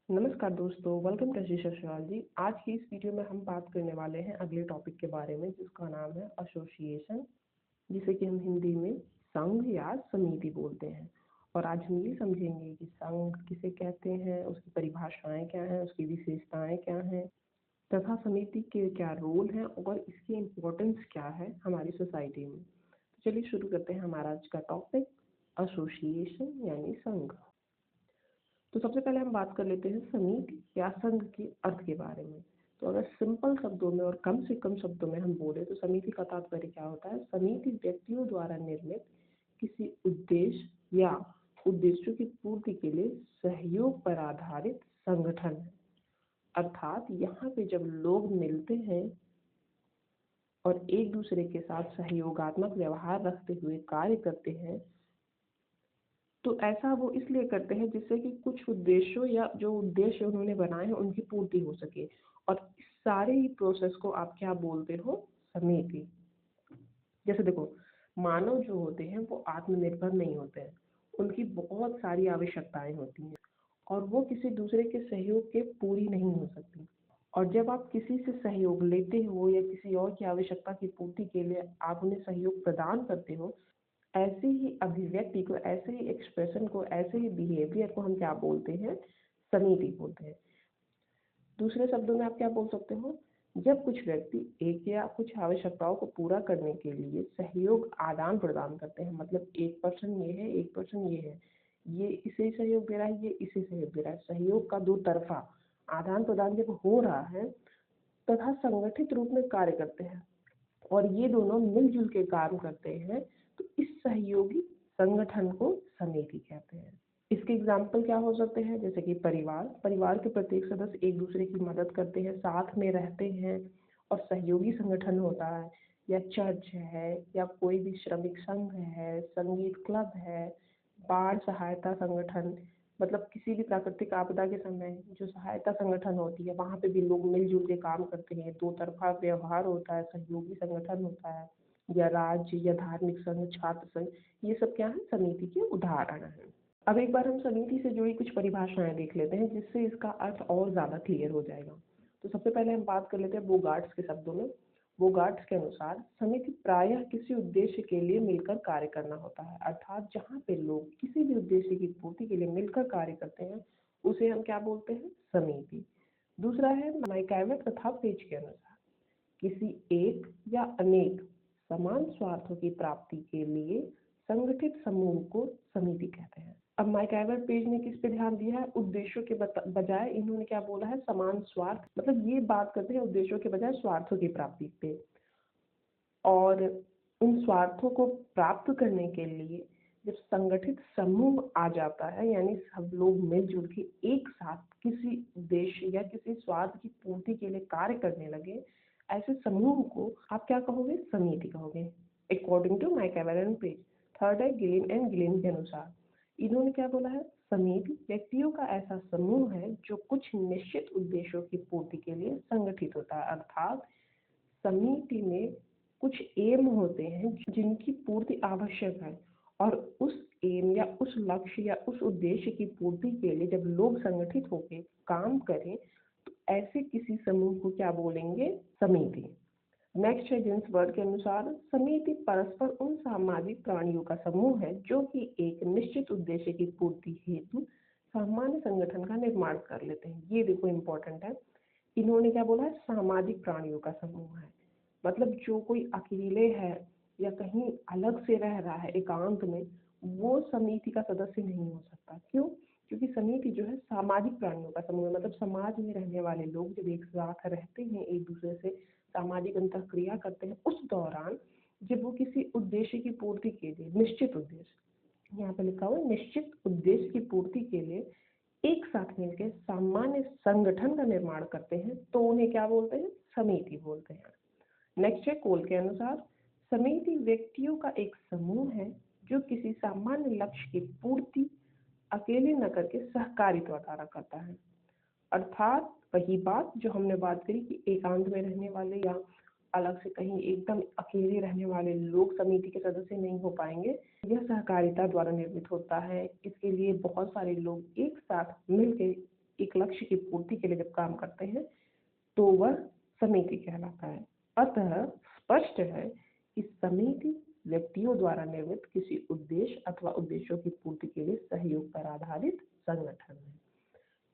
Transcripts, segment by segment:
नमस्कार दोस्तों, welcome to sociology. आज की इस वीडियो में हम बात करने वाले हैं अगले टॉपिक के बारे में, जिसका नाम है एसोसिएशन, जिसे कि हम हिंदी में संघ या समिति बोलते हैं। और आज हम ये समझेंगे कि संघ किसे कहते हैं, उसकी परिभाषाएं क्या हैं, उसकी विशेषताएं क्या हैं, तथा समिति के क्या रोल हैं और इसकी इम्पोर्टेंस क्या है हमारी सोसाइटी में। तो चलिए शुरू करते हैं हमारा आज का टॉपिक, एसोसिएशन यानी संघ। तो सबसे पहले हम बात कर लेते हैं समिति या संघ के अर्थ के बारे में। तो अगर सिंपल शब्दों में और कम से कम शब्दों में हम बोले तो समिति का तात्पर्य क्या होता है। समिति व्यक्तियों द्वारा निर्मित किसी उद्देश्य या उद्देश्यों की पूर्ति के लिए सहयोग पर आधारित संगठन है। अर्थात यहाँ पे जब लोग मिलते हैं और एक दूसरे के साथ सहयोगात्मक व्यवहार रखते हुए कार्य करते हैं, तो ऐसा वो इसलिए करते हैं जिससे कि कुछ उद्देश्यों या जो उद्देश्य उन्होंने बनाए हैं उनकी पूर्ति हो सके। और इस सारे ही प्रोसेस को आप क्या बोलते हो, समिति। जैसे देखो, मानव जो होते हैं वो आत्मनिर्भर नहीं होते हैं, उनकी बहुत सारी आवश्यकताएं होती हैं और वो किसी दूसरे के सहयोग के पूरी नहीं हो सकती। और जब आप किसी से सहयोग लेते हो या किसी और की आवश्यकता की पूर्ति के लिए आप उन्हें सहयोग प्रदान करते हो, ऐसे ही अभिव्यक्ति को, ऐसे ही एक्सप्रेशन को, ऐसे ही बिहेवियर को हम क्या बोलते हैं, समिति बोलते हैं। दूसरे शब्दों में आप क्या बोल सकते हो, जब कुछ व्यक्ति एक या कुछ आवश्यकताओं को पूरा करने के लिए सहयोग आदान प्रदान करते हैं, मतलब एक पर्सन ये है, एक पर्सन ये है, ये इसे सहयोग दे रहा है, ये इसे सहयोग दे रहा है, सहयोग का दो तरफा आदान प्रदान जब हो रहा है तथा संगठित रूप में कार्य करते हैं और ये दोनों मिलजुल के काम करते हैं, तो इस सहयोगी संगठन को समिति कहते हैं। इसके एग्जाम्पल क्या हो सकते हैं, जैसे कि परिवार के प्रत्येक सदस्य एक दूसरे की मदद करते हैं, साथ में रहते हैं और सहयोगी संगठन होता है। या चर्च है, या कोई भी श्रमिक संघ है, संगीत क्लब है, बाढ़ सहायता संगठन, मतलब किसी भी प्राकृतिक आपदा के समय जो सहायता संगठन होती है वहाँ पे भी लोग मिलजुल के काम करते हैं, दो तरफा व्यवहार होता है, सहयोगी संगठन होता है। या राज्य या धार्मिक संघ, छात्र संघ, ये सब क्या है, समिति के उदाहरण हैं। अब एक बार हम समिति से जुड़ी कुछ परिभाषाएं देख लेते हैं जिससे इसका अर्थ और ज्यादा क्लियर हो जाएगा। तो सबसे पहले हम बात कर लेते हैं बोगार्ट्स के शब्दों में। बोगार्ट्स के अनुसार समिति प्रायः किसी उद्देश्य के लिए मिलकर कार्य करना होता है। अर्थात जहाँ पे लोग किसी भी उद्देश्य की पूर्ति के लिए मिलकर कार्य करते हैं उसे हम क्या बोलते हैं, समिति। दूसरा है मैकइवर तथा पेज के अनुसार किसी एक या अनेक समान स्वार्थों की प्राप्ति के लिए संगठित समूह को समिति कहते हैं। अब मैकइवर पेज ने किस पे ध्यान दिया है, उद्देश्यों के बजाय इन्होंने क्या बोला है, समान स्वार्थ, मतलब ये बात करते हैं उद्देश्यों के बजाय स्वार्थों की प्राप्ति पे। और उन स्वार्थों को प्राप्त करने के लिए जब संगठित समूह आ जाता है, यानी सब लोग मिलजुल के एक साथ किसी उद्देश्य या किसी स्वार्थ की पूर्ति के लिए कार्य करने लगे, ऐसे समूह को आप क्या कहोगे, समिति कहोगे, according to MacIver and Page. Third है गिलिन एंड गिलिन के अनुसार, इन्होंने क्या बोला है, समिति व्यक्तियों का ऐसा समूह है जो कुछ निश्चित उद्देश्यों की पूर्ति के लिए संगठित होता है। अर्थात समिति में कुछ एम होते हैं जिनकी पूर्ति आवश्यक है, और उस एम या उस लक्ष्य या उस उद्देश्य की पूर्ति के लिए जब लोग संगठित होकर काम करें तो ऐसे किसी समूह को क्या बोलेंगे, समिति। नेक्स्ट है जिन्सबर्ग के अनुसार, समिति परस्पर उन सामाजिक प्राणियों का समूह है जो कि एक निश्चित उद्देश्य की पूर्ति हेतु सामान्य संगठन का निर्माण कर लेते हैं। ये देखो इम्पोर्टेंट है, इन्होंने क्या बोला है, सामाजिक प्राणियों का समूह है, मतलब जो कोई अकेले है या कहीं अलग से रह रहा है एकांत में, वो समिति का सदस्य नहीं हो सकता। क्यों, क्योंकि समिति जो है सामाजिक प्राणियों का समूह है, मतलब समाज में रहने वाले लोग जब एक साथ रहते हैं, एक दूसरे से सामाजिक अंतःक्रिया करते हैं, उस दौरान जब वो किसी उद्देश्य की पूर्ति के लिए, निश्चित उद्देश्य, यहाँ पे लिखा हुआ निश्चित उद्देश्य की पूर्ति के लिए एक साथ मिलकर सामान्य संगठन का निर्माण करते हैं, तो उन्हें क्या बोलते हैं, समिति बोलते हैं। नेक्स्ट है कोल के अनुसार, समिति व्यक्तियों का एक समूह है जो किसी सामान्य लक्ष्य की पूर्ति अकेले न करके सहकारिता द्वारा करता है। अर्थात वही बात जो हमने बात करी कि एकांत में रहने वाले या अलग से कहीं एकदम अकेले रहने वाले लोग समिति के सदस्य नहीं हो पाएंगे, यह सहकारिता द्वारा निर्मित होता है। इसके लिए बहुत सारे लोग एक साथ मिलकर एक लक्ष्य की पूर्ति के लिए जब काम करते हैं तो वह समिति कहलाता है। अतः स्पष्ट है कि समिति व्यक्तियों द्वारा निर्मित किसी उद्देश्य अथवा उद्देश्यों की पूर्ति के लिए सहयोग पर आधारित संगठन है।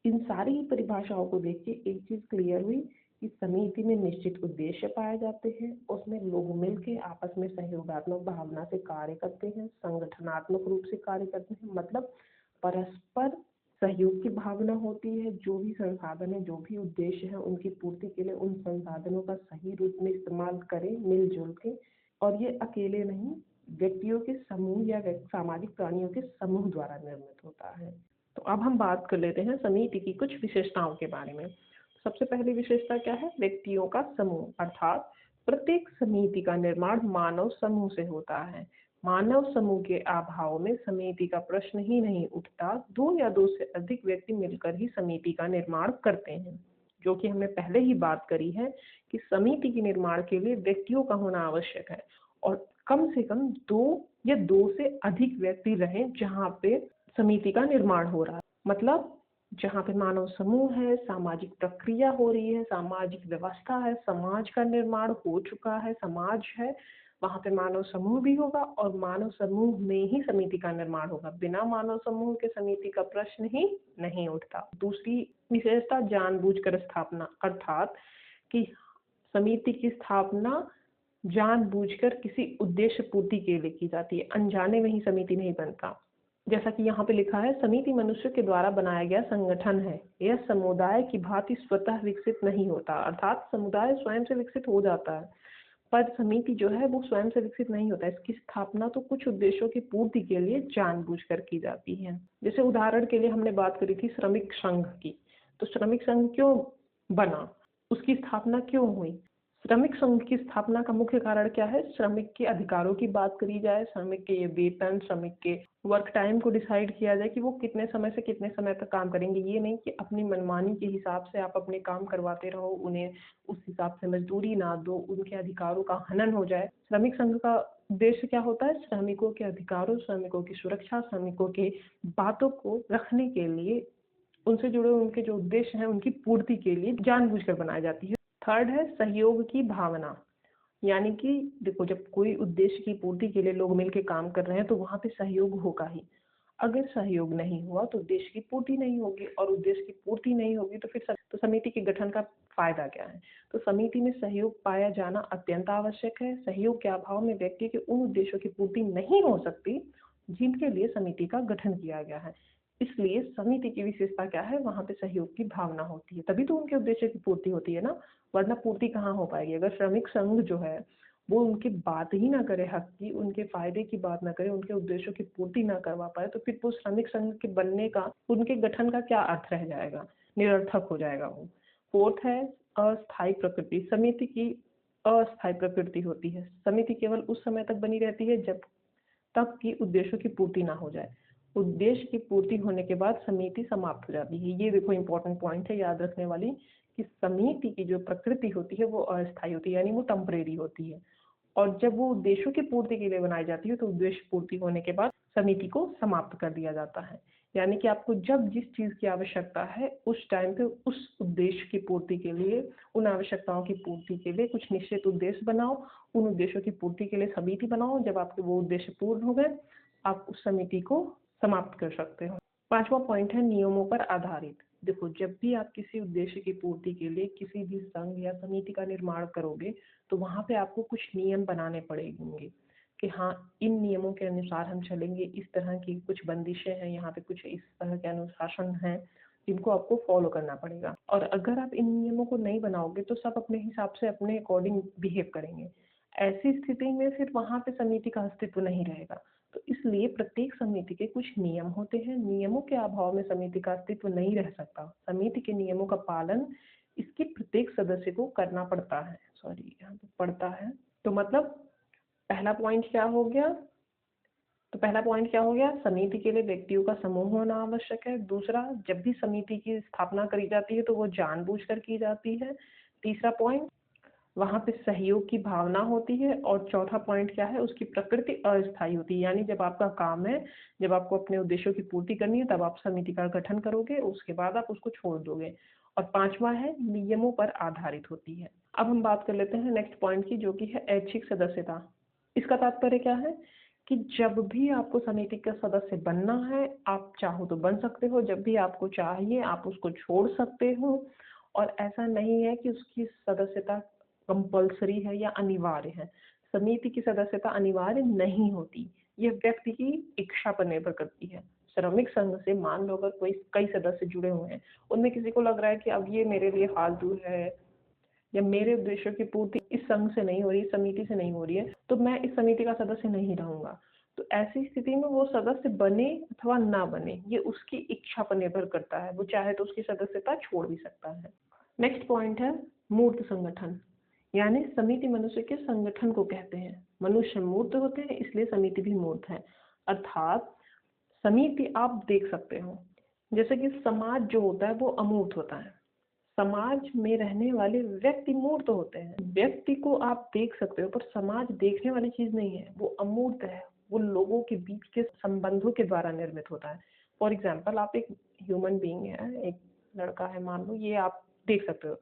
इन सारी परिभाषाओं को देख के एक चीज क्लियर हुई कि समिति में निश्चित उद्देश्य पाए जाते हैं, उसमें लोग मिलकर आपस में सहयोगात्मक भावना से कार्य करते हैं, संगठनात्मक रूप से कार्य करते हैं, मतलब परस्पर सहयोग की भावना होती है। जो भी संसाधन है, जो भी उद्देश्य है, उनकी पूर्ति के लिए उन संसाधनों का सही रूप में इस्तेमाल करें मिलजुल के, और ये अकेले नहीं, व्यक्तियों के समूह या सामाजिक प्राणियों के समूह द्वारा निर्मित होता है। तो अब हम बात कर लेते हैं समिति की कुछ विशेषताओं के बारे में। सबसे पहली विशेषता क्या है? व्यक्तियों का समूह, अर्थात प्रत्येक समिति का निर्माण मानव समूह से होता है। मानव समूह के अभाव में समिति का प्रश्न ही नहीं उठता। दो या दो से अधिक व्यक्ति मिलकर ही समिति का निर्माण करते हैं, जो कि हमने पहले ही बात करी है कि समिति के निर्माण के लिए व्यक्तियों का होना आवश्यक है और कम से कम दो से अधिक व्यक्ति रहें जहाँ पे समिति का निर्माण हो रहा है। मतलब जहाँ पे मानव समूह है, सामाजिक प्रक्रिया हो रही है, सामाजिक व्यवस्था है, समाज का निर्माण हो चुका है, समाज है, वहाँ पे मानव समूह भी होगा और मानव समूह में ही समिति का निर्माण होगा। बिना मानव समूह के समिति का प्रश्न ही नहीं उठता। दूसरी विशेषता जानबूझकर स्थापना, अर्थात कि समिति की स्थापना जानबूझकर किसी उद्देश्य पूर्ति के लिए की जाती है, अनजाने में ही समिति नहीं बनता। जैसा कि यहाँ पे लिखा है, समिति मनुष्य के द्वारा बनाया गया संगठन है। यह समुदाय की भांति स्वतः विकसित नहीं होता, अर्थात समुदाय स्वयं से विकसित हो जाता है, पर समिति जो है वो स्वयं से विकसित नहीं होता। इसकी स्थापना तो कुछ उद्देश्यों की पूर्ति के लिए जानबूझकर की जाती है। जैसे उदाहरण के लिए हमने बात करी थी श्रमिक संघ की, तो श्रमिक संघ क्यों बना, उसकी स्थापना क्यों हुई? श्रमिक संघ की स्थापना का मुख्य कारण क्या है? श्रमिक के अधिकारों की बात करी जाए, श्रमिक के वेतन, श्रमिक के वर्क टाइम को डिसाइड किया जाए कि वो कितने समय से कितने समय तक काम करेंगे। ये नहीं कि अपनी मनमानी के हिसाब से आप अपने काम करवाते रहो, उन्हें उस हिसाब से मजदूरी ना दो, उनके अधिकारों का हनन हो जाए। श्रमिक संघ का उद्देश्य क्या होता है? श्रमिकों के अधिकारों, श्रमिकों की सुरक्षा, श्रमिकों के बातों को रखने के लिए, उनसे जुड़े उनके जो उद्देश्य हैं उनकी पूर्ति के लिए जानबूझकर बनाई जाती है। थर्ड है सहयोग की भावना, यानी कि देखो, जब कोई उद्देश्य की पूर्ति के लिए लोग मिलकर काम कर रहे हैं तो वहां पे सहयोग होगा ही। अगर सहयोग नहीं हुआ तो उद्देश्य की पूर्ति नहीं होगी, और उद्देश्य की पूर्ति नहीं होगी तो फिर तो समिति के गठन का फायदा क्या है? तो समिति में सहयोग पाया जाना अत्यंत आवश्यक है। सहयोग के अभाव में व्यक्ति के उन उद्देश्यों की पूर्ति नहीं हो सकती जिनके लिए समिति का गठन किया गया है। इसलिए समिति की विशेषता क्या है? वहां पे सहयोग की भावना होती है, तभी तो उनके उद्देश्य की पूर्ति होती है ना, वरना पूर्ति कहाँ हो पाएगी? अगर श्रमिक संघ जो है वो उनकी बात ही ना करे, हक की, उनके फायदे की बात ना करे, उनके उद्देश्यों की पूर्ति ना करवा पाए, तो फिर वो श्रमिक संघ के बनने का, उनके गठन का क्या अर्थ रह जाएगा? निरर्थक हो जाएगा वो। फोर्थ है अस्थायी प्रकृति। समिति की अस्थायी प्रकृति होती है। समिति केवल उस समय तक बनी रहती है जब तक कि उद्देश्यों की पूर्ति ना हो जाए। उद्देश्य की पूर्ति होने के बाद समिति समाप्त हो जाती है। ये देखो इंपॉर्टेंट पॉइंट है याद रखने वाली, कि समिति की जो प्रकृति होती है वो अस्थायी होती है, यानी वो टेम्परेरी होती है, और जब वो उद्देश्यों की पूर्ति के लिए बनाई जाती है तो उद्देश्य पूर्ति होने के बाद समिति को समाप्त कर दिया जाता है। यानी कि आपको जब जिस चीज की आवश्यकता है उस टाइम पे उस उद्देश्य की पूर्ति के लिए, उन आवश्यकताओं की पूर्ति के लिए कुछ निश्चित उद्देश्य बनाओ, उन उद्देश्यों की पूर्ति के लिए समिति बनाओ। जब आपके वो उद्देश्य पूर्ण हो गए, आप उस समिति को समाप्त कर सकते हो। पांचवा पॉइंट है नियमों पर आधारित। देखो, जब भी आप किसी उद्देश्य की पूर्ति के लिए किसी भी संघ या समिति का निर्माण करोगे तो वहां पे आपको कुछ नियम बनाने पड़ेंगे कि हाँ, इन नियमों के अनुसार हम चलेंगे, इस तरह की कुछ बंदिशें हैं, यहाँ पे कुछ इस तरह के अनुशासन हैं जिनको आपको फॉलो करना पड़ेगा। और अगर आप इन नियमों को नहीं बनाओगे तो सब अपने हिसाब से अपने अकॉर्डिंग बिहेव करेंगे। ऐसी स्थिति में फिर वहां पे समिति का अस्तित्व नहीं रहेगा। तो इसलिए प्रत्येक समिति के कुछ नियम होते हैं। नियमों के अभाव में समिति का अस्तित्व नहीं रह सकता। समिति के नियमों का पालन इसके प्रत्येक सदस्य को करना पड़ता है। यहाँ पे पड़ता है, तो मतलब पहला पॉइंट क्या हो गया? समिति के लिए व्यक्तियों का समूह होना आवश्यक है। दूसरा, जब भी समिति की स्थापना करी जाती है तो वो जानबूझकर की जाती है। तीसरा पॉइंट, वहाँ पे सहयोग की भावना होती है। और चौथा पॉइंट क्या है, उसकी प्रकृति अस्थायी होती है, यानी जब आपका काम है, जब आपको अपने उद्देश्यों की पूर्ति करनी है, तब आप समिति का गठन करोगे, उसके बाद आप उसको छोड़ दोगे। और पांचवा है, नियमों पर आधारित होती है। अब हम बात कर लेते हैं नेक्स्ट पॉइंट की, जो कि है ऐच्छिक सदस्यता। इसका तात्पर्य क्या है कि जब भी आपको समिति का सदस्य बनना है, आप चाहो तो बन सकते हो, जब भी आपको चाहिए आप उसको छोड़ सकते हो। और ऐसा नहीं है कि उसकी सदस्यता कंपल्सरी है या अनिवार्य है। समिति की सदस्यता अनिवार्य नहीं होती, यह व्यक्ति की इच्छा पर निर्भर करती है। श्रमिक संघ से मान लो अगर कोई कई सदस्य जुड़े हुए हैं, उनमें किसी को लग रहा है कि अब ये मेरे लिए फालतू है या मेरे उद्देश्यों की पूर्ति इस संघ से नहीं हो रही, समिति से नहीं हो रही है, तो मैं इस समिति का सदस्य नहीं रहूंगा। तो ऐसी स्थिति में वो सदस्य बने अथवा ना बने, ये उसकी इच्छा पर निर्भर करता है। वो चाहे तो उसकी सदस्यता छोड़ भी सकता है। नेक्स्ट पॉइंट है मूर्त संगठन, यानी समिति मनुष्य के संगठन को कहते हैं। मनुष्य मूर्त होते हैं, इसलिए समिति भी मूर्त है। अर्थात समिति आप देख सकते हो, जैसे कि समाज जो होता है वो अमूर्त होता है, समाज में रहने वाले व्यक्ति मूर्त होते हैं। व्यक्ति को आप देख सकते हो, पर समाज देखने वाली चीज नहीं है, वो अमूर्त है। वो लोगों के बीच के संबंधों के द्वारा निर्मित होता है। फॉर एग्जाम्पल, आप एक ह्यूमन बीइंग है, एक लड़का है मान लो, ये आप देख सकते हो,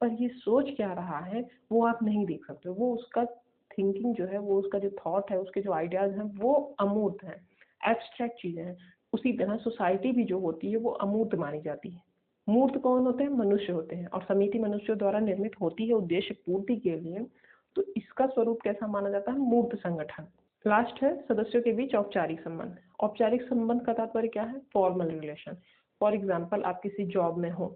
पर ये सोच क्या रहा है वो आप नहीं देख सकते हो। वो उसका थिंकिंग जो है, वो उसका जो थॉट है, उसके जो आइडियाज हैं, वो अमूर्त हैं, एब्स्ट्रैक्ट चीजें हैं। उसी तरह सोसाइटी भी जो होती है वो अमूर्त मानी जाती है। मूर्त कौन होते हैं? मनुष्य होते हैं। और समिति मनुष्यों द्वारा निर्मित होती है उद्देश्य पूर्ति के लिए, तो इसका स्वरूप कैसा माना जाता है? मूर्त संगठन। लास्ट है सदस्यों के बीच औपचारिक संबंध। औपचारिक संबंध का तात्पर्य क्या है? Formal relation. फॉर एग्जाम्पल, आप किसी जॉब में हो,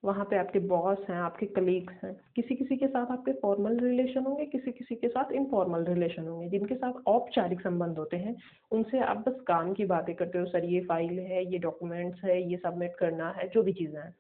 वहाँ पे आपके बॉस हैं, आपके कलीग्स हैं, किसी किसी के साथ आपके फॉर्मल रिलेशन होंगे, किसी किसी के साथ इनफॉर्मल रिलेशन होंगे। जिनके साथ औपचारिक संबंध होते हैं उनसे आप बस काम की बातें करते हो, सर ये फाइल है, ये डॉक्यूमेंट्स है, ये सबमिट करना है, जो भी चीज़ें हैं।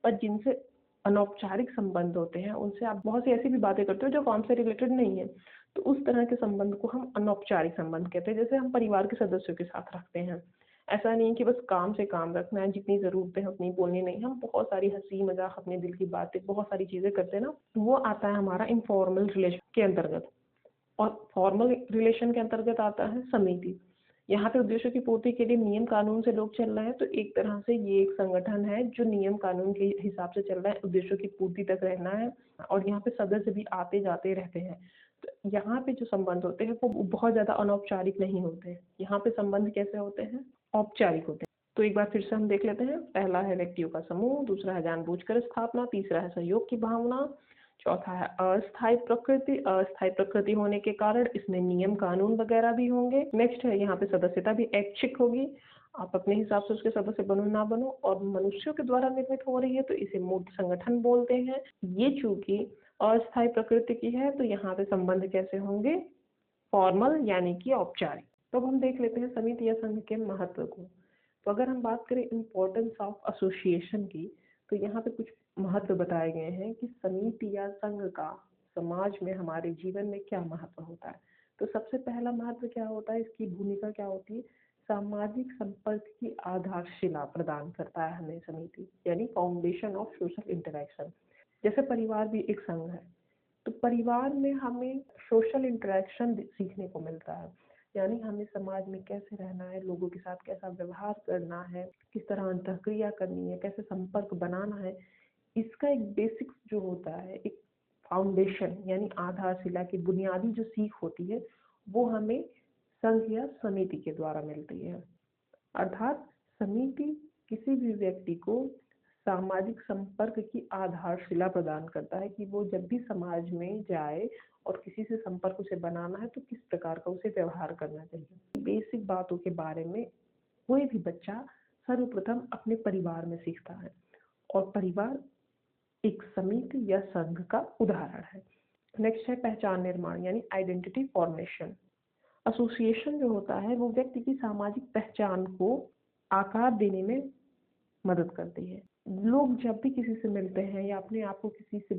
पर जिनसे अनौपचारिक संबंध होते हैं उनसे आप बहुत सी ऐसी भी बातें करते हो जो काम से रिलेटेड नहीं है। तो उस तरह के संबंध को हम अनौपचारिक संबंध कहते हैं, जैसे हम परिवार के सदस्यों के साथ रखते हैं। ऐसा नहीं कि बस काम से काम रखना है, जितनी ज़रूरतें हैं उतनी बोलनी नहीं। हम बहुत सारी हंसी मजाक, अपने दिल की बातें, बहुत सारी चीज़ें करते हैं ना, वो आता है हमारा इनफॉर्मल रिलेशन के अंतर्गत। और फॉर्मल रिलेशन के अंतर्गत आता है समिति। यहाँ पे उद्देश्यों की पूर्ति के लिए नियम कानून से लोग चल रहे हैं, तो एक तरह से ये एक संगठन है जो नियम कानून के हिसाब से चल रहा है, उद्देश्यों की पूर्ति तक रहना है। और यहाँ पे सदस्य भी आते जाते रहते हैं। तो यहाँ पे जो संबंध होते हैं वो बहुत ज़्यादा अनौपचारिक नहीं होते हैं। यहाँ पे संबंध कैसे होते हैं? औपचारिक होते हैं। तो एक बार फिर से हम देख लेते हैं। पहला है व्यक्तियों का समूह, दूसरा है जानबूझकर स्थापना, तीसरा है सहयोग की भावना, चौथा है अस्थायी प्रकृति। अस्थायी प्रकृति होने के कारण इसमें नियम कानून वगैरह भी होंगे। नेक्स्ट है यहाँ पे सदस्यता भी ऐच्छिक होगी, आप अपने हिसाब से उसके सदस्य बनो ना बनो। और मनुष्यों के द्वारा निर्मित हो रही है तो इसे मूर्त संगठन बोलते हैं। ये चूंकि अस्थायी प्रकृति की है तो यहाँ पे संबंध कैसे होंगे? फॉर्मल यानी कि औपचारिक। तो अब हम देख लेते हैं समिति या संघ के महत्व को। तो अगर हम बात करें इम्पोर्टेंस ऑफ एसोसिएशन की, तो यहाँ पे कुछ महत्व बताए गए हैं कि समिति या संघ का समाज में हमारे जीवन में क्या महत्व होता है। तो सबसे पहला महत्व क्या होता है, इसकी भूमिका क्या होती है? सामाजिक संपर्क की आधारशिला प्रदान करता है हमें समिति, यानी फाउंडेशन ऑफ सोशल इंटरेक्शन। जैसे परिवार भी एक संघ है, तो परिवार में हमें सोशल इंटरेक्शन सीखने को मिलता है, यानी हमें समाज में कैसे रहना है, लोगों के साथ कैसा व्यवहार करना है, किस तरह अंतःक्रिया करनी है, कैसे संपर्क बनाना है। इसका एक बेसिक्स जो होता है, एक फाउंडेशन यानी आधारशिला की बुनियादी जो सीख होती है, वो हमें संघ या समिति के द्वारा मिलती है। अर्थात समिति किसी भी व्यक्ति को सामाजिक संपर्क की आधारशिला प्रदान करता है कि वो जब भी समाज में जाए और किसी से संपर्क उसे बनाना है तो किस प्रकार का उसे व्यवहार करना चाहिए। बेसिक बातों के बारे में कोई भी बच्चा सर्वप्रथम अपने परिवार में सीखता है, और परिवार एक समिति या संघ का उदाहरण है। नेक्स्ट है पहचान निर्माण यानी आइडेंटिटी फॉर्मेशन। एसोसिएशन जो होता है वो व्यक्ति की सामाजिक पहचान को आकार देने में मदद करती है। लोग जब भी किसी से मिलते हैं या अपने आप को किसी से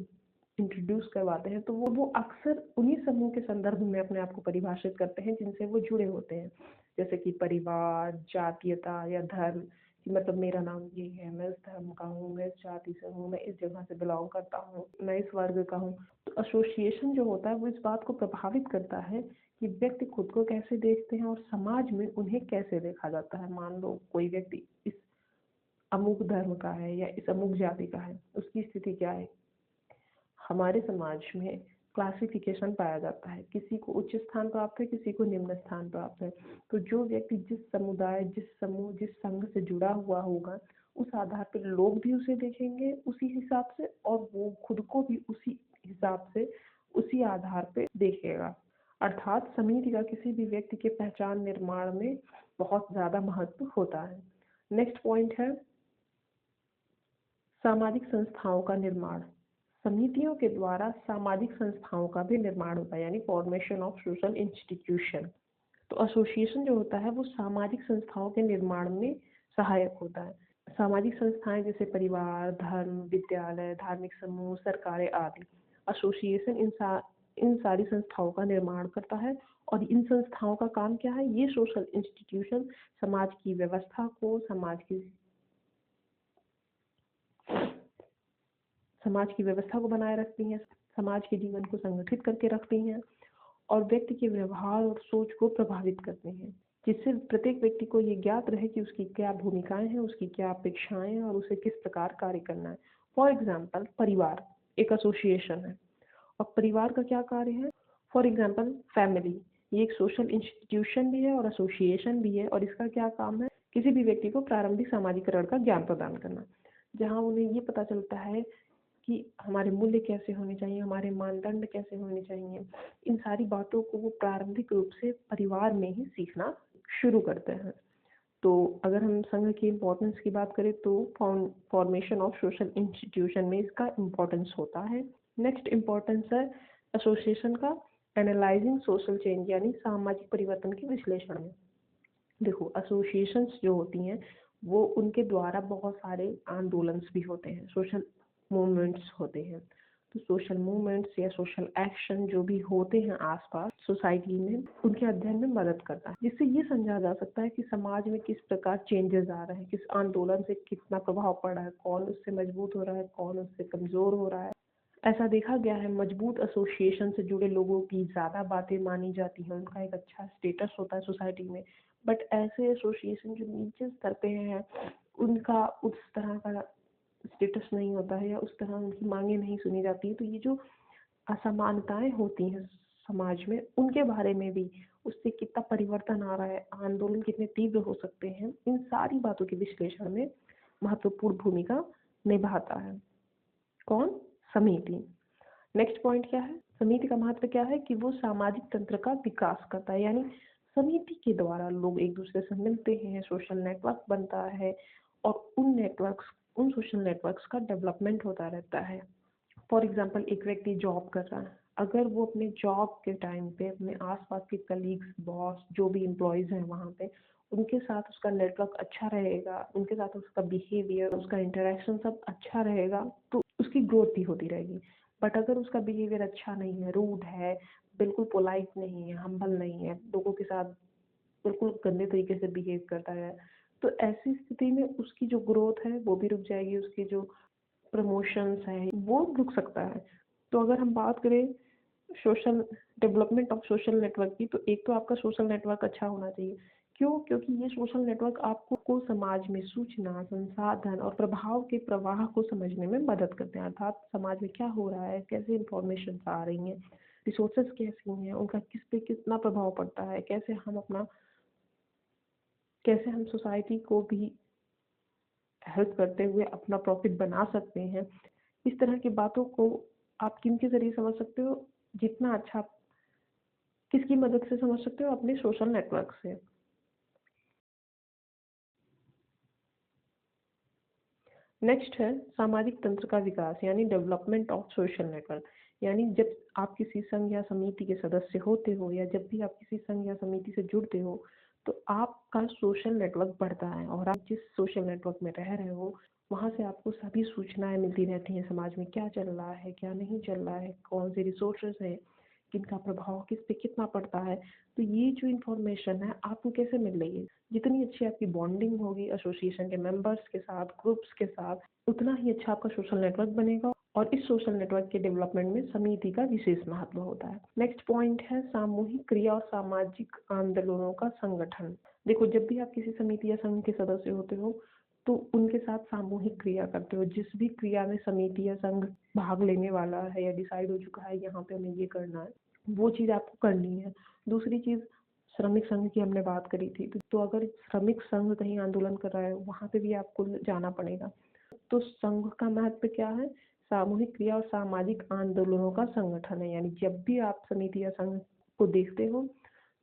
इंट्रोड्यूस करवाते हैं तो वो अक्सर उन्हीं समूह के संदर्भ में अपने आप को परिभाषित करते हैं जिनसे वो जुड़े होते हैं, जैसे कि परिवार, जातीयता या धर्म, कि मतलब मेरा नाम ये है, मैं इस धर्म का हूँ, मैं इस जाति से हूँ, मैं इस जगह से बिलोंग करता हूँ, मैं इस वर्ग का हूँ। तो एसोसिएशन जो होता है वो इस बात को प्रभावित करता है कि व्यक्ति खुद को कैसे देखते हैं और समाज में उन्हें कैसे देखा जाता है। मान लो कोई व्यक्ति इस अमुक धर्म का है या इस अमुक जाति का है, उसकी स्थिति क्या है। हमारे समाज में क्लासिफिकेशन पाया जाता है, किसी को उच्च स्थान प्राप्त है, किसी को निम्न स्थान प्राप्त है। तो जो व्यक्ति जिस समुदाय, जिस समूह, जिस संघ से जुड़ा हुआ होगा, उस आधार पर लोग भी उसे देखेंगे उसी हिसाब से, और वो खुद को भी उसी हिसाब से, उसी आधार पे देखेगा। अर्थात समिति का किसी भी व्यक्ति के पहचान निर्माण में बहुत ज्यादा महत्व होता है। नेक्स्ट पॉइंट है सामाजिक संस्थाओं का निर्माण। समितियों के द्वारा सामाजिक संस्थाओं का भी निर्माण होता है, यानी फॉर्मेशन ऑफ सोशल इंस्टीट्यूशन। तो एसोसिएशन जो होता है वो सामाजिक संस्थाओं के निर्माण में सहायक होता है। सामाजिक संस्थाएं जैसे परिवार, धर्म, विद्यालय, धार्मिक समूह, सरकारें आदि। एसोसिएशन इन सारी संस्थाओं का निर्माण करता है, और इन संस्थाओं का काम क्या है, ये सोशल इंस्टीट्यूशन समाज की व्यवस्था को, समाज की व्यवस्था को बनाए रखती हैं, समाज के जीवन को संगठित करके रखती हैं, और व्यक्ति के व्यवहार और सोच को प्रभावित करते हैं, जिससे प्रत्येक व्यक्ति को ये ज्ञात रहे कि उसकी क्या भूमिकाएं हैं, उसकी क्या अपेक्षाएं हैं, और उसे किस प्रकार कार्य करना है। फॉर एग्जाम्पल, परिवार एक एसोसिएशन है, और परिवार का क्या कार्य है। फॉर एग्जाम्पल, फैमिली ये एक सोशल इंस्टीट्यूशन भी है और एसोसिएशन भी है, और इसका क्या काम है, किसी भी व्यक्ति को प्रारंभिक सामाजिकरण का ज्ञान प्रदान करना, जहाँ उन्हें ये पता चलता है कि हमारे मूल्य कैसे होने चाहिए, हमारे मानदंड कैसे होने चाहिए। इन सारी बातों को वो प्रारंभिक रूप से परिवार में ही सीखना शुरू करते हैं। तो अगर हम संघ की इम्पोर्टेंस की बात करें तो फॉर्मेशन ऑफ सोशल इंस्टीट्यूशन में इसका इम्पोर्टेंस होता है। नेक्स्ट इम्पोर्टेंस है एसोसिएशन का एनालाइजिंग सोशल चेंज, यानी सामाजिक परिवर्तन के विश्लेषण में। देखो, एसोसिएशंस जो होती हैं वो उनके द्वारा बहुत सारे आंदोलन भी होते हैं, सोशल मूवमेंट्स होते हैं। तो सोशल मूवमेंट्स या सोशल एक्शन जो भी होते हैं आसपास सोसाइटी में, उनके अध्ययन में मदद करता है, जिससे ये समझा जा सकता है कि समाज में किस प्रकार चेंजेस आ रहे हैं, किस आंदोलन से कितना प्रभाव पड़ रहा है, कौन उससे मजबूत हो रहा है, कौन उससे कमजोर हो रहा है। ऐसा देखा गया है मजबूत एसोसिएशन से जुड़े लोगों की ज़्यादा बातें मानी जाती हैं, उनका एक अच्छा स्टेटस होता है सोसाइटी में। बट ऐसे एसोसिएशन जो नीचे स्तर पे हैं उनका उस तरह का स्टेटस नहीं होता है, या उस तरह उनकी मांगे नहीं सुनी जाती है। तो ये जो असमानताएं होती हैं समाज में, उनके बारे में भी, उससे कितना परिवर्तन आ रहा है, आंदोलन कितने तीव्र हो सकते हैं, इन सारी बातों के विश्लेषण में महत्वपूर्ण भूमिका निभाता है कौन, समिति। नेक्स्ट पॉइंट क्या है, समिति का महत्व क्या है कि वो सामाजिक तंत्र का विकास करता है, यानी समिति के द्वारा लोग एक दूसरे से मिलते हैं, सोशल नेटवर्क बनता है, और उन सोशल नेटवर्क्स का डेवलपमेंट होता रहता है। फॉर एग्जाम्पल, एक व्यक्ति जॉब कर रहा है, अगर वो अपने जॉब के टाइम पे अपने आसपास के कलीग्स, बॉस, जो भी एम्प्लॉयज हैं वहाँ पे, उनके साथ उसका नेटवर्क अच्छा रहेगा, उनके साथ उसका बिहेवियर, उसका इंटरेक्शन सब अच्छा रहेगा, तो उसकी ग्रोथ भी होती रहेगी। बट अगर उसका बिहेवियर अच्छा नहीं है, रूड है, बिल्कुल पोलाइट नहीं है, हम्बल नहीं है, लोगों के साथ बिल्कुल गंदे तरीके से बिहेव करता है, तो ऐसी स्थिति में उसकी जो ग्रोथ है वो भी रुक जाएगी, उसकी जो प्रमोशंस है वो रुक सकता है। तो अगर हम बात करें social development of social network की, तो एक तो आपका सोशल नेटवर्क अच्छा होना चाहिए। क्यों? क्योंकि ये सोशल नेटवर्क आपको समाज में सूचना, संसाधन और प्रभाव के प्रवाह को समझने में मदद करते हैं, अर्थात समाज में क्या हो रहा है, कैसे इंफॉर्मेशन आ रही हैं, रिसोर्सेज कैसी हैं, उनका किस पे कितना प्रभाव पड़ता है, कैसे हम सोसाइटी को भी हेल्प करते हुए अपना प्रॉफिट बना सकते हैं। इस तरह की बातों को आप किनके जरिए समझ सकते हो, जितना अच्छा किसकी मदद से समझ सकते हो, अपने सोशल नेटवर्क से। नेक्स्ट है सामाजिक तंत्र का विकास, यानी डेवलपमेंट ऑफ सोशल नेटवर्क। यानी जब आप किसी संघ या समिति के सदस्य होते हो, या जब भी आप किसी संघ या समिति से जुड़ते हो, तो आपका सोशल नेटवर्क बढ़ता है, और आप जिस सोशल नेटवर्क में रह रहे हो वहाँ से आपको सभी सूचनाएं मिलती रहती हैं, समाज में क्या चल रहा है, क्या नहीं चल रहा है, कौन से रिसोर्सेज हैं, किनका प्रभाव किस पे कितना पड़ता है। तो ये जो इन्फॉर्मेशन है आपको कैसे मिल रही है, जितनी अच्छी आपकी बॉन्डिंग होगी एसोसिएशन के मेंबर्स के साथ, ग्रुप्स के साथ, उतना ही अच्छा आपका सोशल नेटवर्क बनेगा और इस सोशल नेटवर्क के डेवलपमेंट में समिति का विशेष महत्व होता है। नेक्स्ट पॉइंट है सामूहिक क्रिया और सामाजिक आंदोलनों का संगठन। देखो, जब भी आप किसी समिति या संघ के सदस्य होते हो तो उनके साथ सामूहिक क्रिया करते हो। जिस भी क्रिया में समिति या संघ भाग लेने वाला है या डिसाइड हो चुका है यहाँ पे हमें ये करना है, वो चीज़ आपको करनी है। दूसरी चीज़, श्रमिक संघ की हमने बात करी थी, तो अगर श्रमिक संघ कहीं आंदोलन कर रहा है वहाँ पे भी आपको जाना पड़ेगा। तो संघ का महत्व क्या है? सामूहिक क्रिया और सामाजिक आंदोलनों का संगठन है। यानी जब भी आप समिति या संघ को देखते हो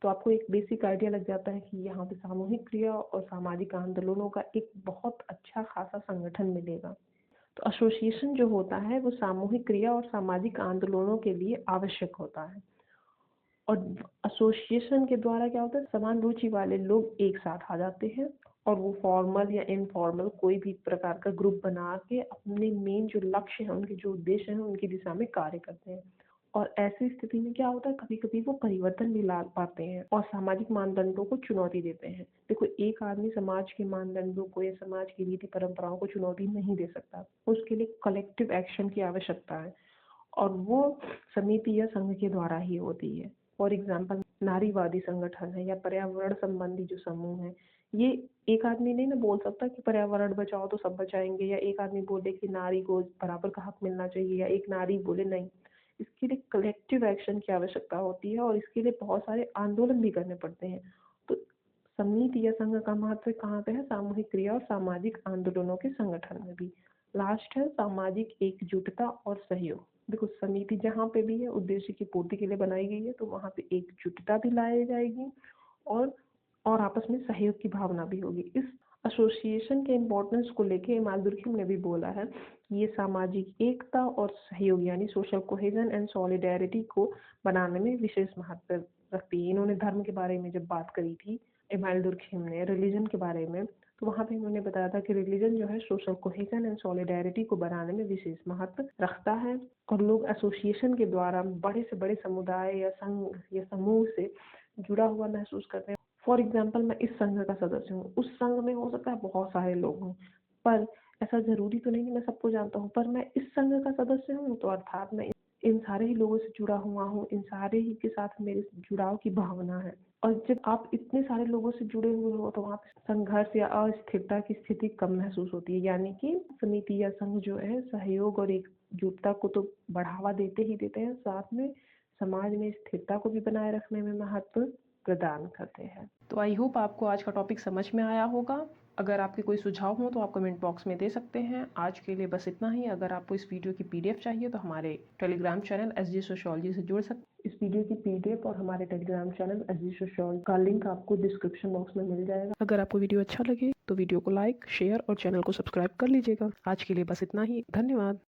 तो आपको एक बेसिक आइडिया लग जाता है कि यहाँ पे सामूहिक क्रिया और सामाजिक आंदोलनों का एक बहुत अच्छा खासा संगठन मिलेगा। तो एसोसिएशन जो होता है वो सामूहिक क्रिया और सामाजिक आंदोलनों के लिए आवश्यक होता है। और एसोसिएशन के द्वारा क्या होता है, समान रुचि वाले लोग एक साथ आ जाते हैं और वो फॉर्मल या इनफॉर्मल कोई भी प्रकार का ग्रुप बना के अपने मेन जो लक्ष्य है, उनके जो उद्देश्य हैं, उनकी दिशा में कार्य करते हैं। और ऐसी स्थिति में क्या होता है, कभी कभी वो परिवर्तन भी ला पाते हैं और सामाजिक मानदंडों को चुनौती देते हैं। देखो, एक आदमी समाज के मानदंडों को या समाज की रीति परंपराओं को चुनौती नहीं दे सकता, उसके लिए कलेक्टिव एक्शन की आवश्यकता है और वो समिति या संघ के द्वारा ही होती है। फॉर एग्जाम्पल, नारीवादी संगठन है या पर्यावरण संबंधी जो समूह है, ये एक आदमी नहीं ना बोल सकता कि पर्यावरण बचाओ तो सब बचाएंगे, या एक आदमी बोले कि नारी को बराबर का हक मिलना चाहिए, या एक नारी बोले नहीं। इसके लिए कलेक्टिव एक्शन की आवश्यकता होती है और इसके लिए बहुत सारे आंदोलन भी करने पड़ते हैं। तो समिति या संघ का महत्व कहाँ पे है? सामूहिक क्रिया और सामाजिक आंदोलनों के संगठन में भी। लास्ट है सामाजिक एकजुटता और सहयोग। देखो, समिति जहाँ पे भी है उद्देश्य की पूर्ति के लिए बनाई गई है, तो वहाँ पे एकजुटता भी लाई जाएगी और आपस में सहयोग की भावना भी होगी। इस एसोसिएशन के इम्पोर्टेंस को लेके इमाल दुर्खिम ने भी बोला है कि ये सामाजिक एकता और सहयोग यानी सोशल कोहेजन एंड सॉलिडेरिटी को बनाने में विशेष महत्व रखती है। इन्होंने धर्म के बारे में जब बात करी थी इमाल दुर्खिम ने रिलीजन के बारे में, तो वहाँ पे इन्होंने बताया था कि रिलीजन जो है सोशल कोहेजन एंड सॉलिडेरिटी को बनाने में विशेष महत्व रखता है और लोग एसोसिएशन के द्वारा बड़े से बड़े समुदाय या संघ या समूह से जुड़ा हुआ महसूस करते हैं। फॉर एग्जाम्पल, मैं इस संघ का सदस्य हूँ, उस संघ में हो सकता है बहुत सारे लोग हों, पर ऐसा जरूरी तो नहीं कि मैं सबको जानता हूँ, पर मैं इस संघ का सदस्य हूँ तो अर्थात मैं इन सारे ही लोगों से जुड़ा हुआ हूँ, इन सारे ही के साथ मेरे जुड़ाव की भावना है। और जब आप इतने सारे लोगों से जुड़े हुए हो तो वहाँ पे संघर्ष या अस्थिरता की स्थिति कम महसूस होती है। यानी कि समिति या संघ जो है सहयोग और एकजुटता को तो बढ़ावा देते ही देते हैं, साथ में समाज में स्थिरता को भी बनाए रखने में महत्व प्रदान करते हैं। तो आई होप आपको आज का टॉपिक समझ में आया होगा। अगर आपके कोई सुझाव हो तो आप कमेंट बॉक्स में दे सकते हैं। आज के लिए बस इतना ही। अगर आपको इस वीडियो की PDF चाहिए तो हमारे टेलीग्राम चैनल SG सोशियोलॉजी से जुड़ सकते हैं। इस वीडियो की PDF और हमारे टेलीग्राम चैनल SG सोशियोलॉजी का लिंक आपको डिस्क्रिप्शन बॉक्स में मिल जाएगा। अगर आपको वीडियो अच्छा लगे तो वीडियो को लाइक, शेयर और चैनल को सब्सक्राइब कर लीजिएगा। आज के लिए बस इतना ही। धन्यवाद।